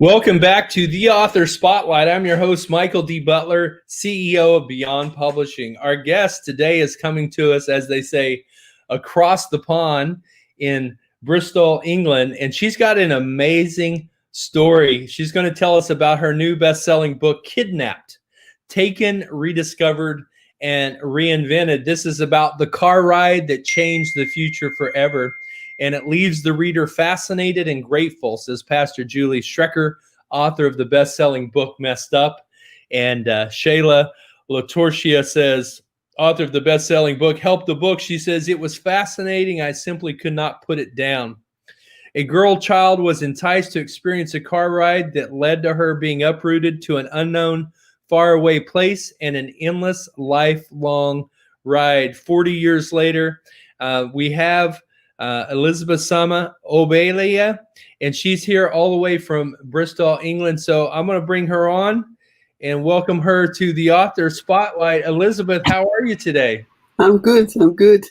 Welcome back to the Author Spotlight. I'm your host, Michael D. Butler, CEO of Beyond Publishing. Our guest today is coming to us, as they say, across the pond in Bristol, England, and she's got an amazing story. She's going to tell us about her new best-selling book, Kidnapped, Taken, Rediscovered, and Reinvented. This is about the car ride that changed the future forever. And it leaves the reader fascinated and grateful, says Pastor Julie Schaecher, author of the best-selling book, Messed Up. And Shala LaTorraca says, author of the best-selling book, Help the Book. She says, it was fascinating. I simply could not put it down. A girl child was enticed to experience a car ride that led to her being uprooted to an unknown, faraway place and an endless, lifelong ride. 40 years later, we have Elizabeth Sama Obileye, and she's here all the way from Bristol, England. So I'm going to bring her on and welcome her to the Author Spotlight. Elizabeth, how are you today? I'm good. I'm good.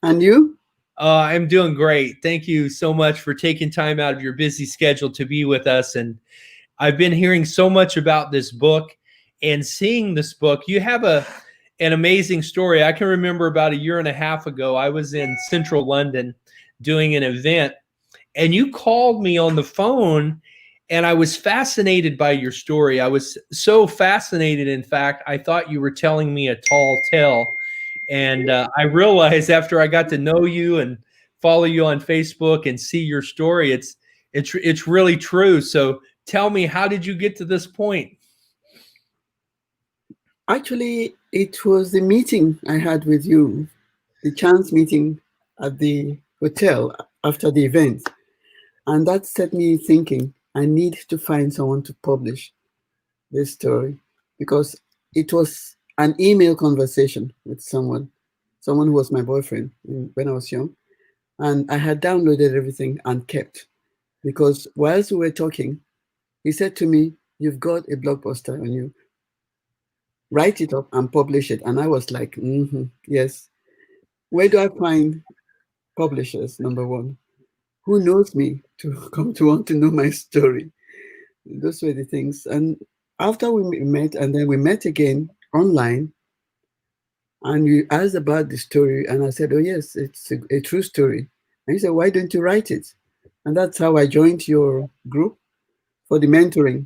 And you? I'm doing great. Thank you so much for taking time out of your busy schedule to be with us. And I've been hearing so much about this book and seeing this book. You have an amazing story. I can remember about a year and a half ago, I was in central London doing an event, and you called me on the phone, and I was fascinated by your story. I was so fascinated, in fact, I thought you were telling me a tall tale. And I realized after I got to know you and follow you on Facebook and see your story, it's really true. So tell me, how did you get to this point? Actually, it was the meeting I had with you, the chance meeting at the hotel after the event. And that set me thinking, I need to find someone to publish this story, because it was an email conversation with someone who was my boyfriend when I was young. And I had downloaded everything and kept, because whilst we were talking, he said to me, you've got a blockbuster on you. Write it up and publish it. And I was like, yes. Where do I find publishers, number one? Who knows me to come to want to know my story? Those were the things. And after we met, and then we met again online, and you asked about the story, and I said, oh yes, it's a true story. And you said, why don't you write it? And that's how I joined your group for the mentoring.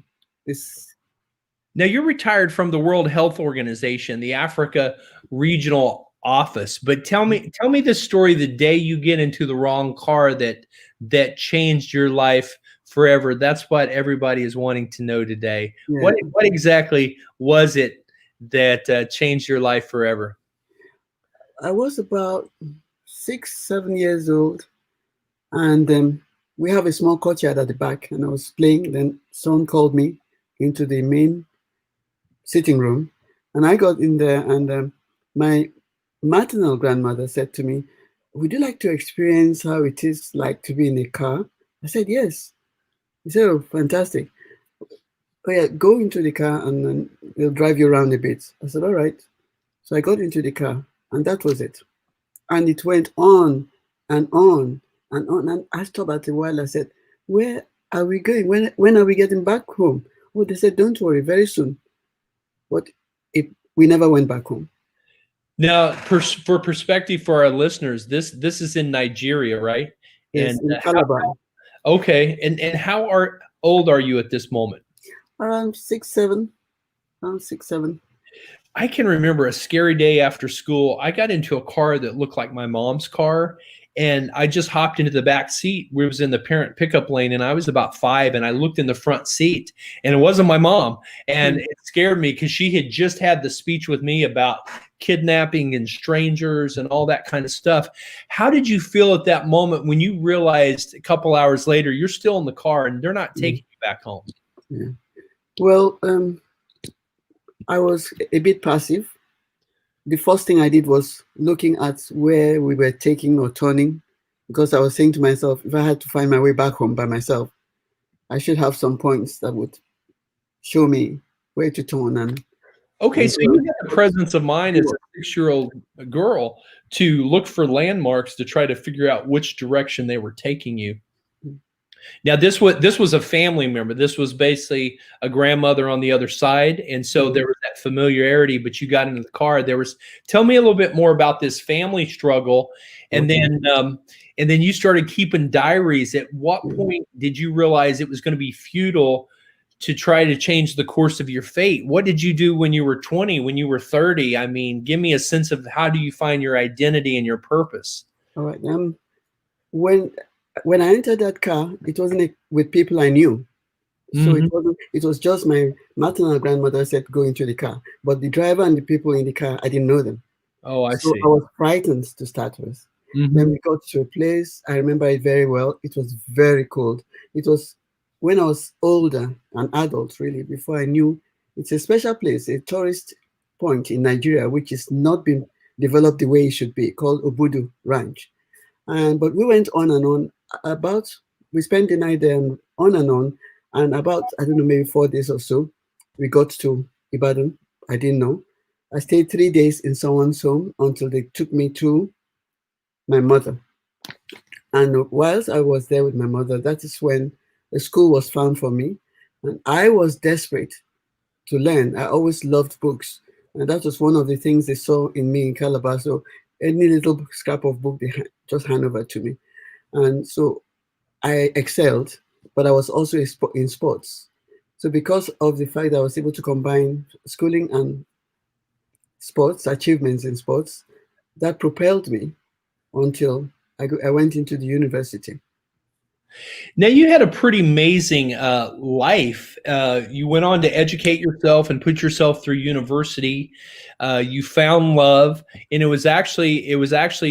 Now, you're retired from the World Health Organization, the Africa Regional Office, but tell me the story the day you get into the wrong car that changed your life forever. That's what everybody is wanting to know today. Yeah. What exactly was it that changed your life forever? I was about 6-7 years old, and we have a small courtyard at the back, and I was playing. Then someone called me into the main sitting room, and I got in there, and my maternal grandmother said to me, would you like to experience how it is like to be in a car? I said, yes. He said, oh, fantastic. Oh yeah, go into the car and then they'll drive you around a bit. I said, all right. So I got into the car, and that was it. And it went on and on and on. And I stopped at a while. I said, where are we going? When are we getting back home? Oh, they said, don't worry, very soon. But we never went back home. Now, for perspective for our listeners, this is in Nigeria, right? Yes, in Calabar. Okay, and how old are you at this moment? Around 6-7. Around 6-7. I can remember a scary day after school. I got into a car that looked like my mom's car, and I just hopped into the back seat. We was in the parent pickup lane, and I was about 5, and I looked in the front seat, and it wasn't my mom. And it scared me because she had just had the speech with me about kidnapping and strangers and all that kind of stuff. How did you feel at that moment when you realized a couple hours later you're still in the car and they're not taking you back home? Yeah. Well, I was a bit passive. The first thing I did was looking at where we were taking or turning, because I was saying to myself, if I had to find my way back home by myself, I should have some points that would show me where to turn. And okay, so you had the presence of mind as a 6-year-old girl to look for landmarks to try to figure out which direction they were taking you. Now this was a family member. This was basically a grandmother on the other side, and so there was that familiarity. But you got into the car. Tell me a little bit more about this family struggle, and then you started keeping diaries. At what point did you realize it was going to be futile to try to change the course of your fate? What did you do when you were 20, when you were 30? I mean, give me a sense of how do you find your identity and your purpose? All right. When I entered that car, it wasn't with people I knew. So it was just my maternal grandmother said, go into the car. But the driver and the people in the car, I didn't know them. Oh, I so see. I was frightened to start with. Then we got to a place, I remember it very well. It was very cold. It was when I was older, an adult really, before I knew it's a special place, a tourist point in Nigeria, which is not been developed the way it should be, called Obudu Ranch. But we went on and on we spent the night there and on, and about, I don't know, maybe 4 days or so, we got to Ibadan. I didn't know. I stayed 3 days in someone's home until they took me to my mother. And whilst I was there with my mother, that is when a school was found for me. And I was desperate to learn. I always loved books. And that was one of the things they saw in me in Calabar. So any little scrap of book, they just hand over to me. And so I excelled, but I was also in sports. So because of the fact that I was able to combine schooling and sports, achievements in sports, that propelled me until I went into the university. Now, you had a pretty amazing life. You went on to educate yourself and put yourself through university. You found love, and it was actually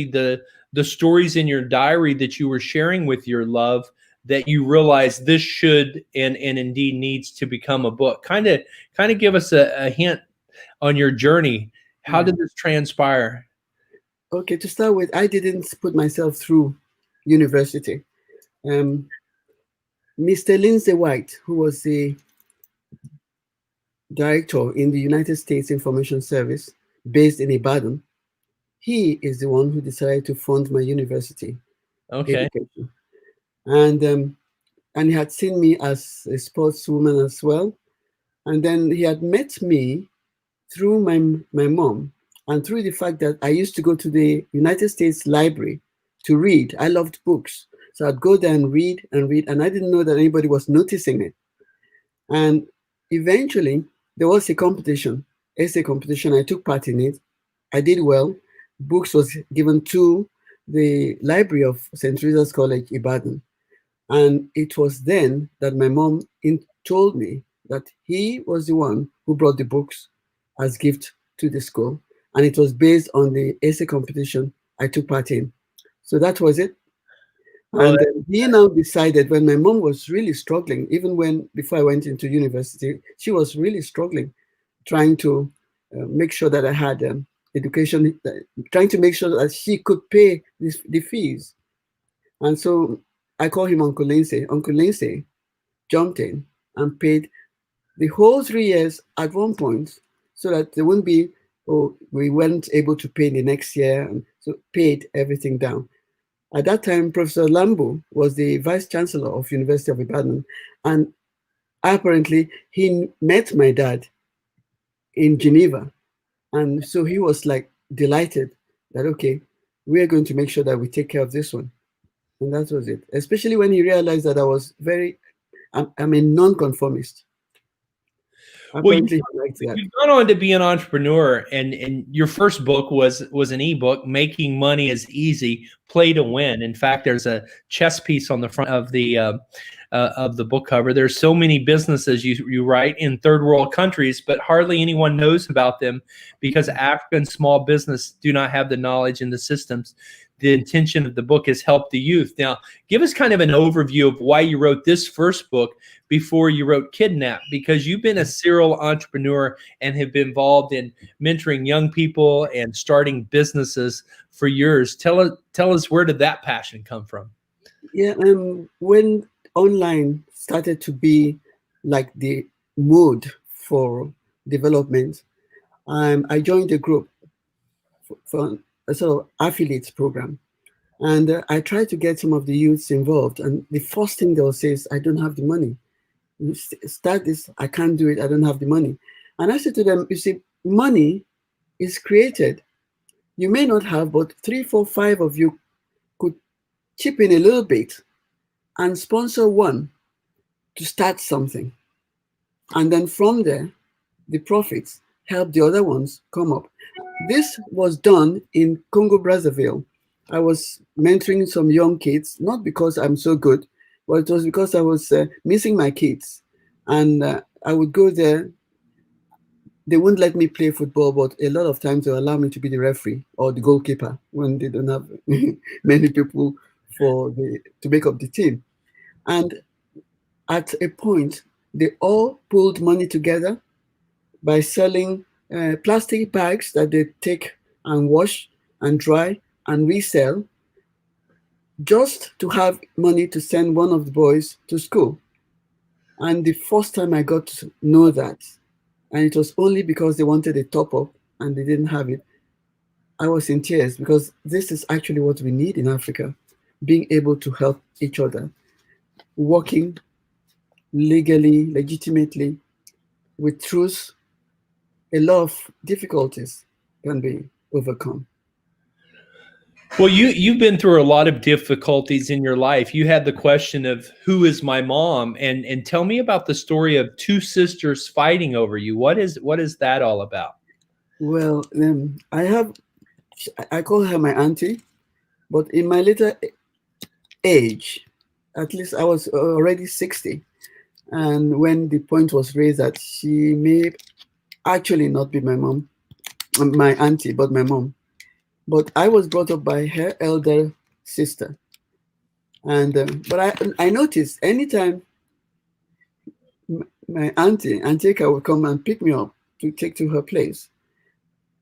the stories in your diary that you were sharing with your love that you realized this should and indeed needs to become a book. Kind of give us a hint on your journey. How did this transpire? Okay, to start with, I didn't put myself through university. Mr. Lindsay White, who was the director in the United States Information Service based in Ibadan, he is the one who decided to fund my university education. And he had seen me as a sportswoman as well. And then he had met me through my mom and through the fact that I used to go to the United States Library to read. I loved books. So I'd go there and read, and I didn't know that anybody was noticing it. And eventually, there was a competition, essay competition. I took part in it. I did well. Books was given to the library of St. Teresa's College, Ibadan. And it was then that my mom told me that he was the one who brought the books as gift to the school. And it was based on the essay competition I took part in. So that was it. And he now decided, when my mom was really struggling, even before I went into university, she was really struggling, trying to make sure that I had education, trying to make sure that she could pay the fees. And so I call him Uncle Lindsay. Uncle Lindsay jumped in and paid the whole 3 years at one point, so that there wouldn't be, we weren't able to pay the next year, and so paid everything down. At that time, Professor Lambo was the Vice Chancellor of University of Ibadan, and apparently he met my dad in Geneva. And so he was like delighted that, okay, we are going to make sure that we take care of this one. And that was it. Especially when he realized that I'm a nonconformist. Apparently, you've gone on to be an entrepreneur, and your first book was an ebook, Making Money is Easy, Play to Win. In fact, there's a chess piece on the front of the book cover. There's so many businesses you write in third world countries, but hardly anyone knows about them because African small business do not have the knowledge and the systems. The intention of the book is help the youth. Now, give us kind of an overview of why you wrote this first book before you wrote Kidnap, because you've been a serial entrepreneur and have been involved in mentoring young people and starting businesses for years. Tell us, where did that passion come from? Yeah, when online started to be like the mode for development, I joined a group for a sort of affiliates program. And I tried to get some of the youths involved. And the first thing they'll say is, I don't have the money. You start this, I can't do it, I don't have the money. And I said to them, you see, money is created. You may not have, but 3, 4, 5 of you could chip in a little bit and sponsor one to start something. And then from there, the profits help the other ones come up. This was done in Congo Brazzaville. I was mentoring some young kids, not because I'm so good, but it was because I was missing my kids. And I would go there. They wouldn't let me play football, but a lot of times they'll allow me to be the referee or the goalkeeper when they don't have many people to make up the team. And at a point, they all pulled money together by selling plastic bags that they take and wash and dry and resell, just to have money to send one of the boys to school. And the first time I got to know that, and it was only because they wanted a top up and they didn't have it, I was in tears, because this is actually what we need in Africa, being able to help each other, working legally, legitimately, with truth. A lot of difficulties can be overcome. Well, you've been through a lot of difficulties in your life. You had the question of who is my mom, and tell me about the story of two sisters fighting over you. What is that all about? Well, I call her my auntie, but in my later age, at least I was already 60, and when the point was raised that she may actually not be my mom, my auntie, but my mom. But I was brought up by her elder sister. And but I noticed anytime my auntie Antika would come and pick me up to take to her place,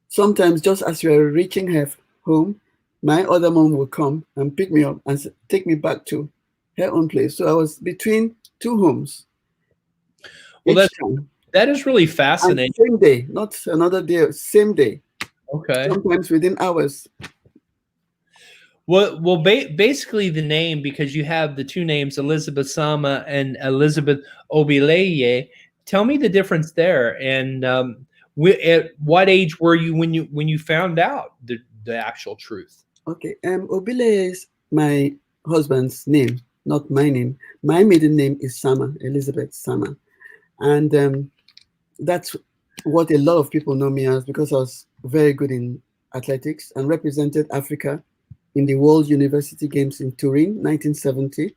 sometimes just as we were reaching her home, my other mom would come and pick me up and take me back to her own place. So I was between two homes. Well, that is really fascinating. And same day, not another day, same day. Okay. Sometimes within hours. Well, basically the name, because you have the two names, Elizabeth Sama and Elizabeth Obileye. Tell me the difference there, and at what age were you when you found out the actual truth? Okay, Obileye is my husband's name, not my name. My maiden name is Sama, Elizabeth Sama, and that's what a lot of people know me as, because I was very good in athletics and represented Africa in the World University Games in Turin, 1970.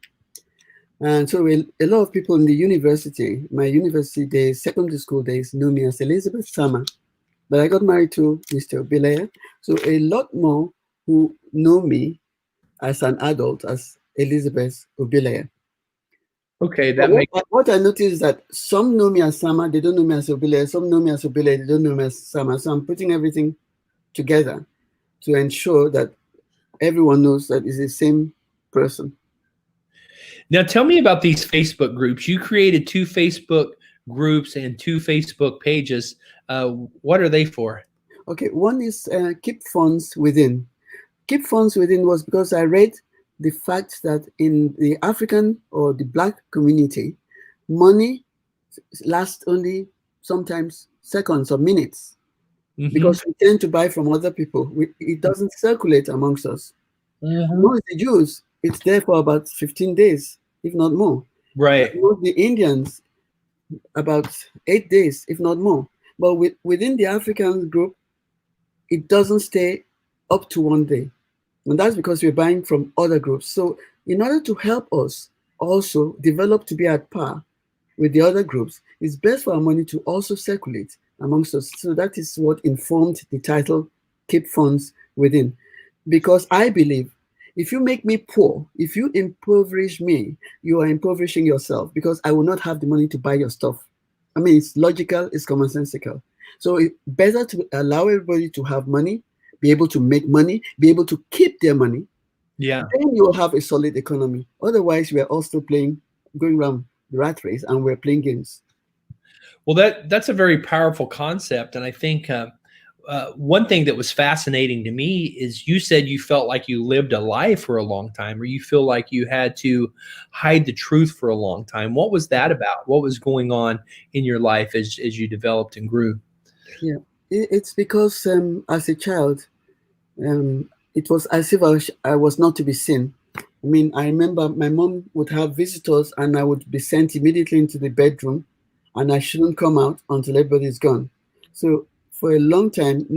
And so a lot of people in the university, my university days, secondary school days, knew me as Elizabeth Sama. But I got married to Mr. Obileye. So a lot more who know me as an adult as Elizabeth Obileye. Okay, what I noticed is that some know me as Sama, they don't know me as Obileye. Some know me as Obileye, they don't know me as Sama. So I'm putting everything together to ensure that everyone knows that it's the same person. Now, tell me about these Facebook groups. You created 2 Facebook groups and 2 Facebook pages. What are they for? Okay, one is Keep Funds Within. Keep Funds Within was because I read the fact that in the African or the Black community, money lasts only sometimes seconds or minutes, because we tend to buy from other people. It doesn't circulate amongst us. Most the Jews, it's there for about 15 days, if not more. Right. Most the Indians, about 8 days, if not more. But within the African group, it doesn't stay up to 1 day. And that's because we're buying from other groups. So in order to help us also develop to be at par with the other groups, it's best for our money to also circulate amongst us. So that is what informed the title, Keep Funds Within. Because I believe if you make me poor, if you impoverish me, you are impoverishing yourself, because I will not have the money to buy your stuff. I mean, it's logical, it's commonsensical. So it's better to allow everybody to have money, be able to make money, be able to keep their money. Yeah. Then you'll have a solid economy. Otherwise, we are all still going around the rat race, and we're playing games. Well, that's a very powerful concept, and I think one thing that was fascinating to me is you said you felt like you lived a lie for a long time, or you feel like you had to hide the truth for a long time. What was that about? What was going on in your life as you developed and grew? Yeah, it's because as a child, it was as if I was not to be seen. I mean, I remember my mom would have visitors and I would be sent immediately into the bedroom and I shouldn't come out until everybody's gone. So for a long time,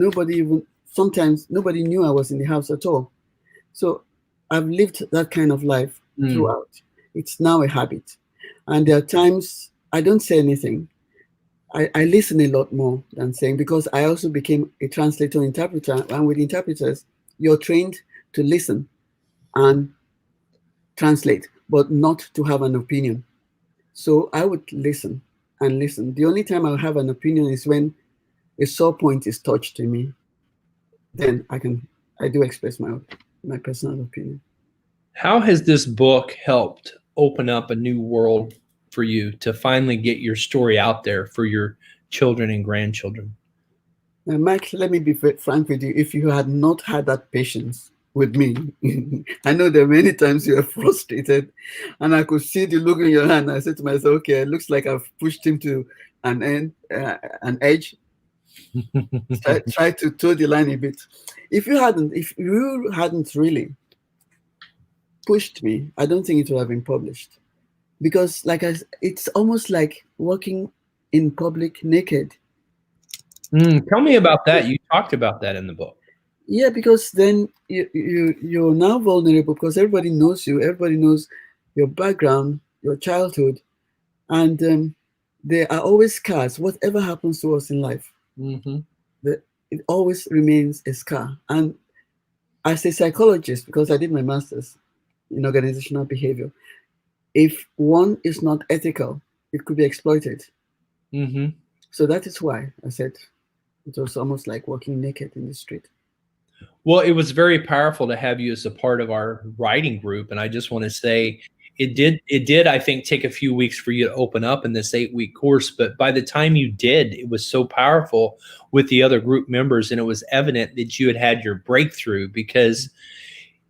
sometimes nobody knew I was in the house at all. So I've lived that kind of life throughout. It's now a habit. And there are times I don't say anything. I listen a lot more than saying, because I also became a translator interpreter. And with interpreters, you're trained to listen and translate, but not to have an opinion. So I would listen and listen. The only time I'll have an opinion is when a sore point is touched in me. Then I do express my personal opinion. How has this book helped open up a new world for you to finally get your story out there for your children and grandchildren? Mike, let me be frank with you. If you had not had that patience with me, I know there are many times you are frustrated, and I could see the look in your hand. I said to myself, okay, it looks like I've pushed him to an edge. Try to toe the line a bit. If you hadn't really pushed me, I don't think it would have been published. Because it's almost like walking in public naked. Tell me about that. You talked about that in the book. Yeah, because then you're now vulnerable because everybody knows you. Everybody knows your background, your childhood, and there are always scars. Whatever happens to us in life, it always remains a scar. And as a psychologist, because I did my master's in organizational behavior, if one is not ethical, it could be exploited. So that is why I said it was almost like walking naked in the street. Well, it was very powerful to have you as a part of our writing group. And I just want to say it did, I think, take a few weeks for you to open up in this 8-week course. But by the time you did, it was so powerful with the other group members. And it was evident that you had your breakthrough, because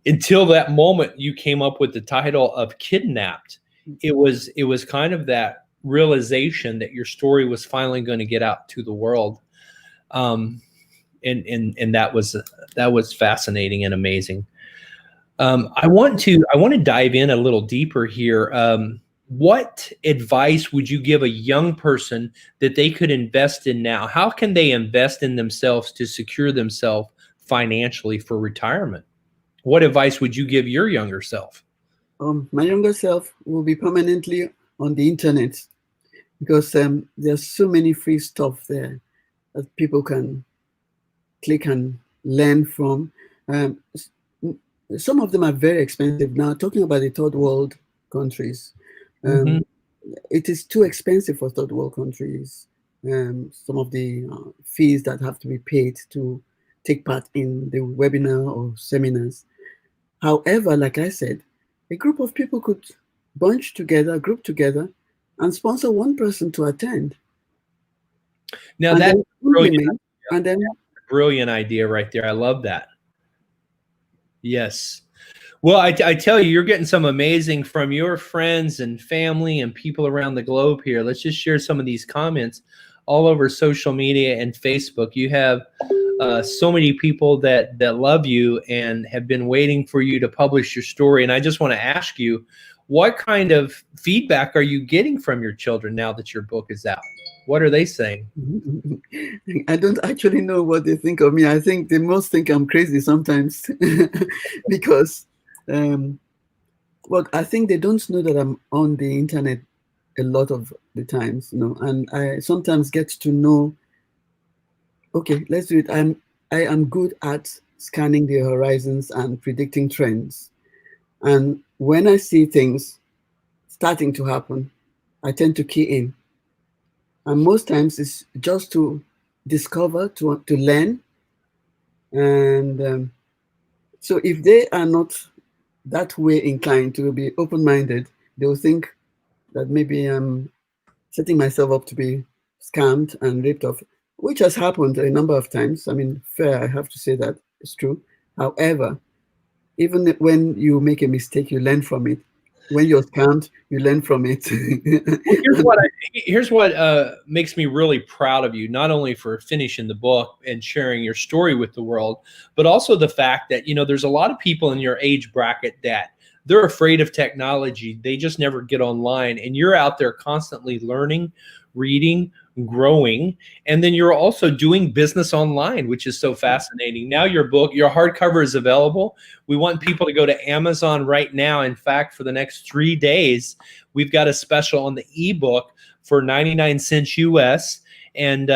until that moment you came up with the title of Kidnapped, it was kind of that realization that your story was finally going to get out to the world. And that was fascinating and amazing. I want to dive in a little deeper here. What advice would you give a young person that they could invest in now? How can they invest in themselves to secure themselves financially for retirement? What advice would you give your younger self? My younger self will be permanently on the internet, because there's so many free stuff there that people can click and learn from. Some of them are very expensive. Now, talking about the third world countries, it is too expensive for third world countries. Some of the fees that have to be paid to take part in the webinar or seminars. However, like I said, a group of people could group together, and sponsor one person to attend. Now that's brilliant. And then brilliant idea right there. I love that. Yes. Well, I tell you, you're getting some amazing from your friends and family and people around the globe here. Let's just share some of these comments all over social media and Facebook. You have so many people that love you and have been waiting for you to publish your story. And I just want to ask you, what kind of feedback are you getting from your children now that your book is out? What are they saying? I don't actually know what they think of me. I think they most think I'm crazy sometimes because, well, I think they don't know that I'm on the internet a lot of the times, and I sometimes get to know, okay, let's do it. I am good at scanning the horizons and predicting trends. And when I see things starting to happen, I tend to key in. And most times it's just to discover, to learn. And so if they are not that way inclined to be open-minded, they'll think that maybe I'm setting myself up to be scammed and ripped off. which has happened a number of times. I mean, fair, I have to say that it's true. However, even when you make a mistake, you learn from it. When you're scammed, you learn from it. Well, here's what makes me really proud of you, not only for finishing the book and sharing your story with the world, but also the fact that, there's a lot of people in your age bracket that they're afraid of technology. They just never get online, and you're out there constantly learning, reading, growing, and then you're also doing business online, which is so fascinating. Now your book, your hardcover is available. We want people to go to Amazon right now. In fact, for the next 3 days, we've got a special on the ebook for 99 cents US. And,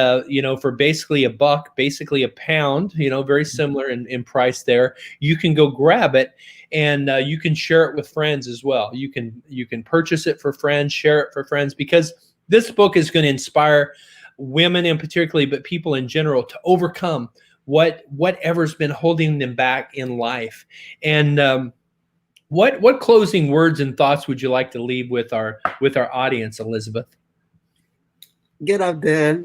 for basically $1, basically £1, very similar in price there. You can go grab it, and you can share it with friends as well. You can purchase it for friends, share it for friends, because this book is going to inspire women in particularly, but people in general, to overcome whatever's been holding them back in life. And what closing words and thoughts would you like to leave with our audience, Elizabeth? Get out there,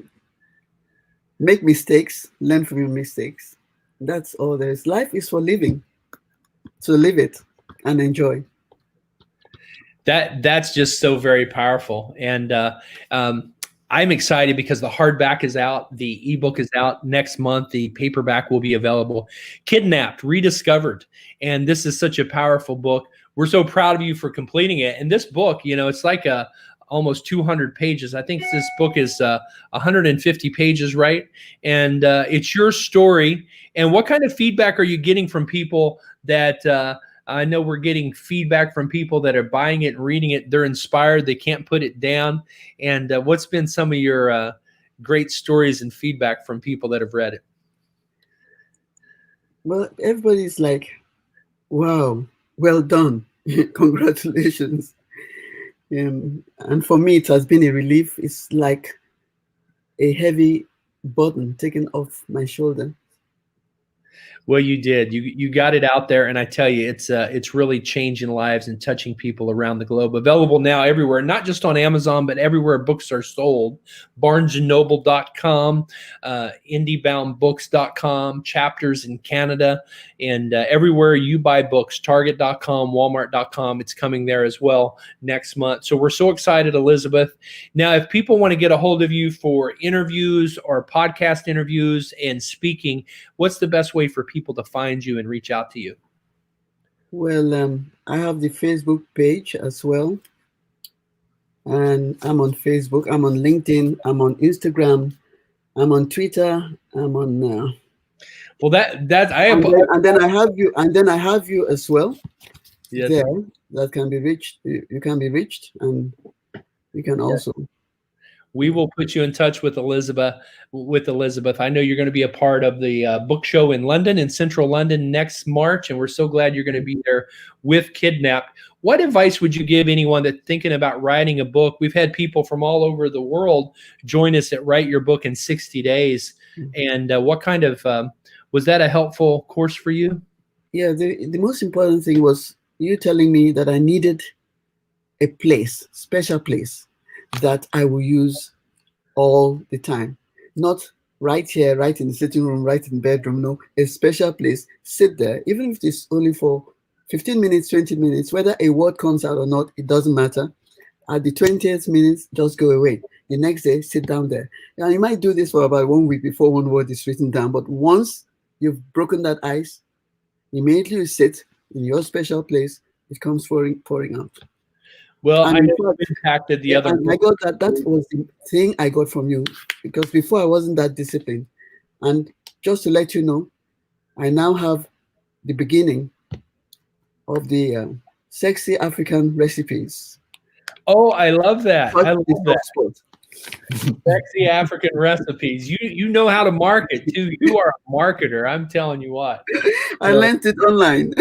make mistakes, learn from your mistakes. That's all there is. Life is for living, so live it and enjoy. That's just so very powerful. And I'm excited because the hardback is out, the ebook is out next month, the paperback will be available. Kidnapped, Rediscovered. And this is such a powerful book. We're so proud of you for completing it. And this book, it's like almost 200 pages. I think this book is 150 pages, right? And it's your story. And what kind of feedback are you getting from people that I know we're getting feedback from people that are buying it and reading it. They're inspired. They can't put it down. And what's been some of your great stories and feedback from people that have read it? Well, everybody's like, wow, well done. Congratulations. And for me, it has been a relief. It's like a heavy burden taken off my shoulder. Well, you did. You got it out there, and I tell you, it's really changing lives and touching people around the globe. Available now everywhere, not just on Amazon, but everywhere books are sold. BarnesandNoble.com, IndieBoundBooks.com, Chapters in Canada, and everywhere you buy books. Target.com, Walmart.com. It's coming there as well next month. So we're so excited, Elizabeth. Now, if people want to get a hold of you for interviews or podcast interviews and speaking, what's the best way for people to find you and reach out to you? Well, I have the Facebook page as well. And I'm on Facebook, I'm on LinkedIn, I'm on Instagram, I'm on Twitter, I'm on well, that I have, and then I have you as well. Yes. There that can be reached. You can be reached, and you can also. We will put you in touch with Elizabeth. I know you're going to be a part of the book show in London, in central London next March, and we're so glad you're going to be there with Kidnapped. What advice would you give anyone that's thinking about writing a book? We've had people from all over the world join us at Write Your Book in 60 Days. And what kind of, was that a helpful course for you? Yeah, the most important thing was you telling me that I needed a place, special place, that I will use all the time. Not right here, right in the sitting room, right in the bedroom. No, a special place. Sit there, even if it's only for 15 minutes, 20 minutes, whether a word comes out or not, it doesn't matter. At the 20th minute, just go away. The next day, sit down there. Now, you might do this for about 1 week before one word is written down, but once you've broken that ice, immediately you sit in your special place, it comes pouring out. Well, I know it impacted the other. I got that. That was the thing I got from you, because before I wasn't that disciplined. And just to let you know, I now have the beginning of the sexy African recipes. Oh, I love that. I love that. Sexy African recipes. You know how to market too. You are a marketer. I'm telling you what. I learned it online.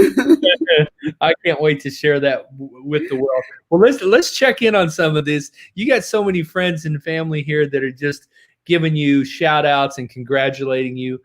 I can't wait to share that with the world. Well, let's check in on some of this. You got so many friends and family here that are just giving you shout outs and congratulating you,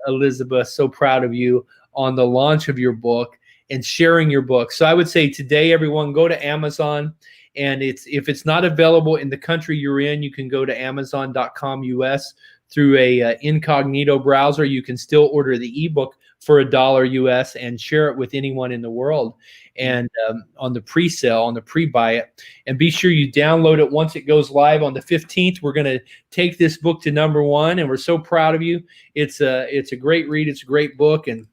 Elizabeth. So proud of you on the launch of your book and sharing your book. So I would say today, everyone, go to Amazon. And if it's not available in the country you're in, you can go to Amazon.com US through a incognito browser. You can still order the ebook for $1 US and share it with anyone in the world. And on the pre-sale, on the pre-buy it, and be sure you download it once it goes live on the 15th. We're going to take this book to #1, and we're so proud of you. It's a great read. It's a great book, and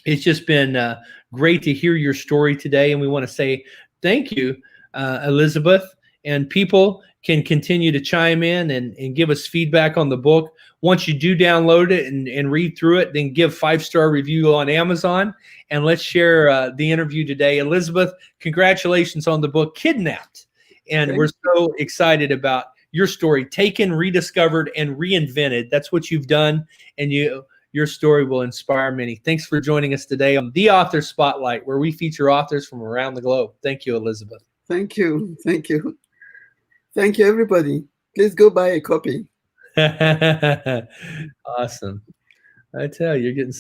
it's just been great to hear your story today. And we want to say thank you, Elizabeth. And people can continue to chime in and give us feedback on the book. Once you do download it and read through it, then give 5-star review on Amazon. And let's share the interview today. Elizabeth, congratulations on the book, Kidnapped. And we're so excited about your story, taken, rediscovered, and reinvented. That's what you've done. And your story will inspire many. Thanks for joining us today on The Author Spotlight, where we feature authors from around the globe. Thank you, Elizabeth. Thank you. Thank you. Thank you, everybody. Please go buy a copy. Awesome. I tell you, you're getting